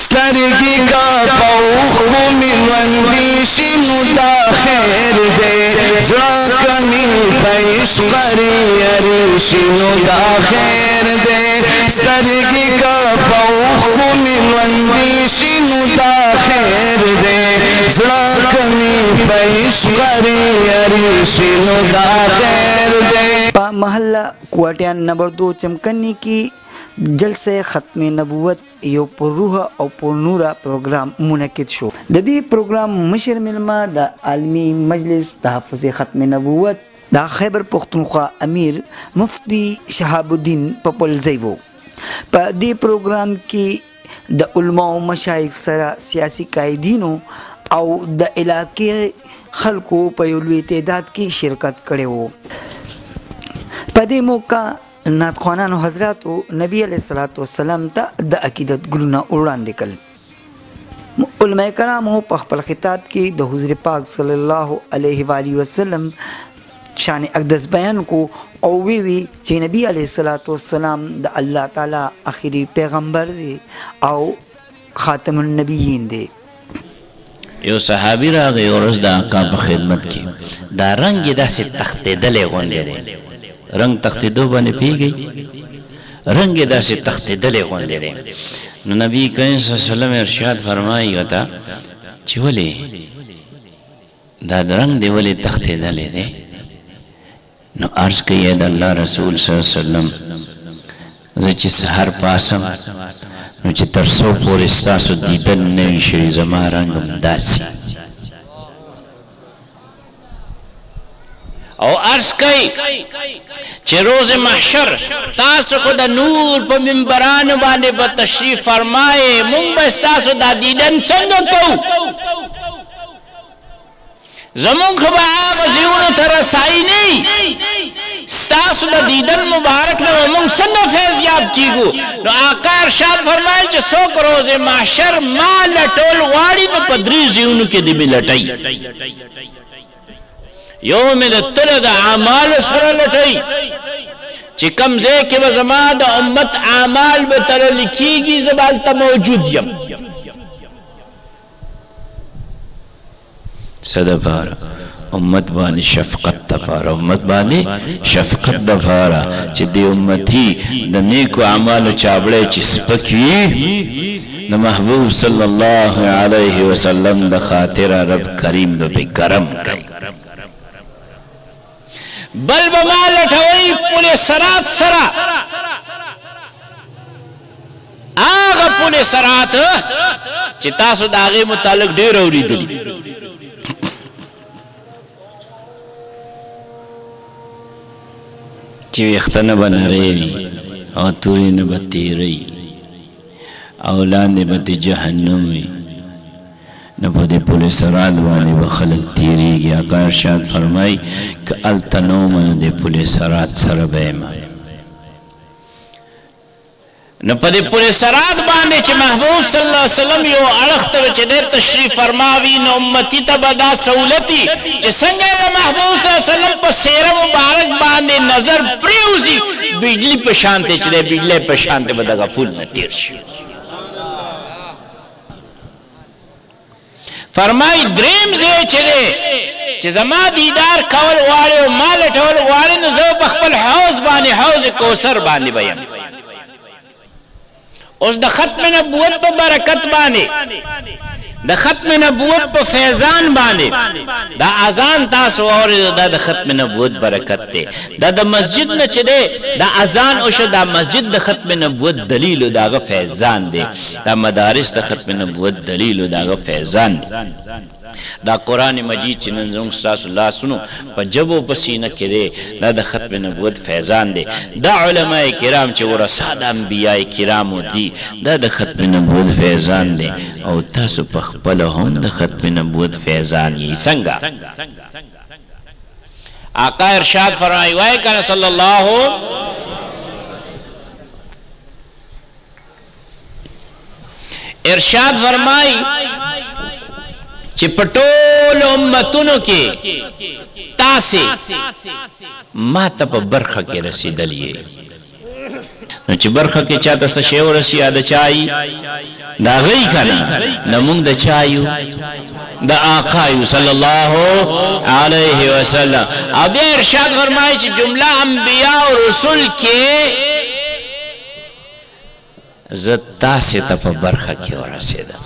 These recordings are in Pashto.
سترگی کا پوخ می وندیشی نو دا خیر دے زاکمی پیش قری یریشی نو دا خیر دے سترگی کا پوخ می وندیشی نو دا خیر دے زاکمی پیش قری یریشی نو دا خیر دے محلہ کوٹیان نمبر 2 چمکنی کی جلسہ ختم نبوت یو پر روح او پر نورا پروگرام منعقد شو د دې پروگرام مشر ملما د عالمی مجلس تحفظ ختم نبوت دا خیبر پختونخوا امیر مفتی شهاب الدین پپلزی وو په دې پروگرام کې د علماء او مشایخ سره سیاسی قائدینو او د علاقې خلکو په یو لوی تعداد کې شرکت کړي وو په دې موقع ناتخوانانو حضراتو نبی علیہ السلام ته د عقیدت ګلونه وړاندې کړل علماء کرامو په خپل خطاب کې د حضور پاک صلی الله علیه و آله وسلم شان اقدس بیان کو او وی چې نبی علیہ السلام د الله تعالی اخیری پیغمبر دی او خاتم النبیین دی یو صحابی راغی ورځ د آقا په خدمت کې دا رنګ یې داسې تښتېدلی غوندې دی رنگ تختیدو باندې پیږي رنگ داسې تختیدلې غوندې دی نو نبی کریم صلی الله علیه وسلم ارشاد فرمایي وتا چې ولې دا رنگ دی ولې تختیدلې دی نو عرض کوي د الله رسول صلی الله علیه وسلم زه چې سحر پاسم نو چې تر څو پورې ستاسو دیدن نه وي شوي زما رنګ همداسې او عرض کئی چه روز محشر تاسو کو دا نور پا منبران بانے با تشریف فرمائے مونگ بس تاسو دا دیدن سنگو کو زمون خبا آغا زیونو ترسائی نہیں ستاسو دا دیدن مبارک نو مونگ سنگو فیضیاب چیگو نو آقا ارشاد فرمائے چه سوک روز محشر ما لٹول واری نو پدری زیونو کے دی ملٹائی یوم د تل د اعمال سره لټي چې کم ځای کې به زما د امت اعمال به تړل کېږي زه به هلته موجود یم څه دپاره امت باندې شفقت دپاره امت باندې شفقت دپاره چې د امتي د نیکو اعمالو چابړی چې سپک وي د محبوب صلی الله علیه وسلم د خاطره رب کریم به پې کرم کوي بل بما لٹھوئی پل سرات سرا آغا پل سرات چی تاسو داغی متعلق دیر اوری دلی چی ویختن بنری او توری نبتی اولان نبتی جہنمی نپا دی پولیس راد وانی بخلق تیری گیا آقا ارشاد فرمائی کہ التنو من دی پولیس راد سر بیما نپا دی پولیس راد باندے چھ محبوب صلی اللہ علیہ وسلم یو اڑخت وچھ دے تشریف فرماوی نو امتی تبدا سہولتی چھ سنگے دا محبوب صلی اللہ علیہ وسلم پا سیر مبارک باندے نظر پریوزی بجلی پشانتے چھ دے بجلی پشانتے بدگا پھول نتیر شو فرمائی دریم زی چلے چه زما دیدار کول واری و مال ٹول واری نزو بخبل حوض بانی حوض کوسر بانی بیم اس دا ختم نبوت پا برکت بانی دا ختم نبوت پا فیضان بانی دا ازان تاسو آوری دا ختم نبوت برکت تے دا مسجد نا چلے دا ازان اوشا دا مسجد دا ختم نبوت دلیل دا غا فیضان دے دا مدارس دا ختم نبوت دلیل دا غا فیضان دے دا قرآن مجید چنن زنگ ستاس اللہ سنو پا جبو پسینہ کرے دا ختم نبوت فیضان دے دا علماء کرام چه ورسا دا انبیاء کرامو دی دا ختم نبوت فیضان دے او تاسو پخپل هم دا ختم نبوت فیضان یی سنگا آقا ارشاد فرمائی وائی کانا صلی اللہ ارشاد فرمائی چی پٹول امتونو کے تاسے ما تا پا برخہ کے رسیدلیے نو چی برخہ کے چاہتا سشیو رسی آدھا چاہی دا غي کنا نمونگ دا چایو دا آقایو صلی اللہ علیہ وسلم. اب یہ ارشاد فرمائے چی جملہ انبیاء و رسول کے زدتا سے تپا برخہ کی اور رسیدہ.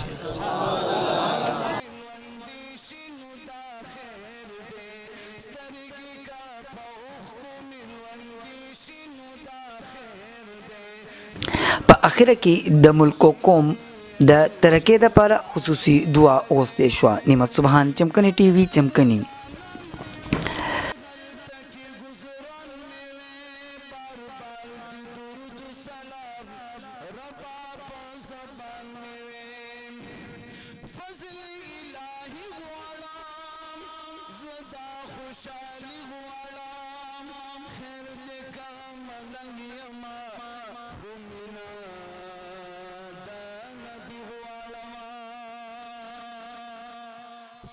په اخره کې د ملک قوم د ترقی د پر خصوصي دعا اوسته شو. نعمت سبحان چمکنی ټي وي چمکنی.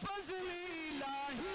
فضل الہی